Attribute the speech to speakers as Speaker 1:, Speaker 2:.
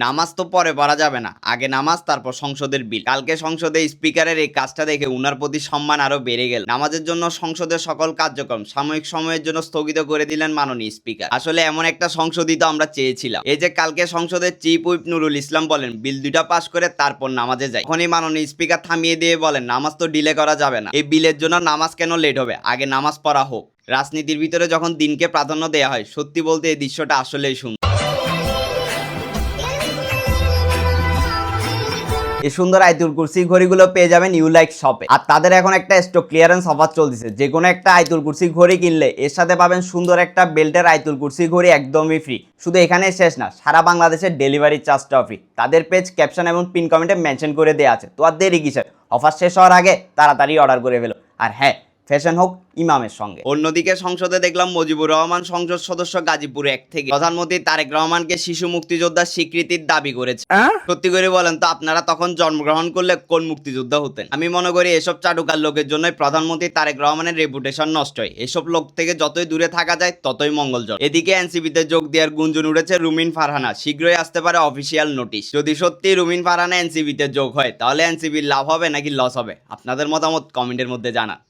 Speaker 1: নামাজ তো পরে পড়া যাবে না, আগে নামাজ তারপর সংসদের বিল। কালকে সংসদে স্পিকারের এই কাজটা দেখে উনার প্রতি সম্মান আরো বেড়ে গেল। নামাজের জন্য সংসদের সকল কার্যক্রম সাময়িক সময়ের জন্য স্থগিত করে দিলেন মাননীয় স্পিকার। আসলে এমন একটা সংসদই তো আমরা চেয়েছিলাম। এই যে কালকে সংসদের চিফ হুইপ নুরুল ইসলাম বলেন বিল দুইটা পাশ করে তারপর নামাজে যাই, তখনই মাননীয় স্পিকার থামিয়ে দিয়ে বলেন নামাজ তো ডিলে করা যাবে না, এই বিলের জন্য নামাজ কেন লেট হবে, আগে নামাজ পড়া হোক। রাজনীতির ভিতরে যখন দিনকে প্রাধান্য দেওয়া হয়, সত্যি বলতে এই দৃশ্যটা আসলেই সুন্দর। এই সুন্দর আইতুল কুরসি ঘড়িগুলো পেয়ে যাবেন ইউলাইক শপে। আর তাদের এখন একটা স্টক ক্লিয়ারেন্স অফার চলতেছে, যে কোনো একটা আইতুল কুরসি ঘড়ি কিনলে এর সাথে পাবেন সুন্দর একটা বেল্টের আইতুল কুরসি ঘড়ি একদমই ফ্রি। শুধু এখানে শেষ না, সারা বাংলাদেশের ডেলিভারি চার্জটাও ফ্রি। তাদের পেজ ক্যাপশন এবং পিন কমেন্টে মেনশন করে দেওয়া আছে। তো আর দেরি কিসের, অফার শেষ হওয়ার আগে তাড়াতাড়ি অর্ডার করে ফেলো। আর হ্যাঁ, ফ্যাশন হোক ইমামের সঙ্গে। অন্যদিকে সংসদে দেখলাম মুজিবুর রহমান সংসদ সদস্য গাজীপুর 1 থেকে প্রধানমন্ত্রী তারেক রহমানকে শিশু মুক্তিযোদ্ধার স্বীকৃতির দাবি করেছে। সত্যি করে বলেন তো, আপনারা তখন জন্মগ্রহণ করলে কোন মুক্তিযোদ্ধা হতেন? আমি মনে করি এসব চাটুকার লোকের জন্যই প্রধানমন্ত্রী তারেক রহমানের রেপুটেশন নষ্ট হয়। এসব লোক থেকে যতই দূরে থাকা যায় ততই মঙ্গলজনক। এদিকে এনসিপিতে যোগ দেওয়ার গুঞ্জন উঠেছে রুমিন ফারহানা, শীঘ্রই আসতে পারে অফিসিয়াল নোটিশ। যদি সত্যি রুমিন ফারহানা এনসিপিতে যোগ হয়, তাহলে এনসিপির লাভ হবে নাকি লস হবে? আপনাদের মতামত কমেন্টের মধ্যে জানান।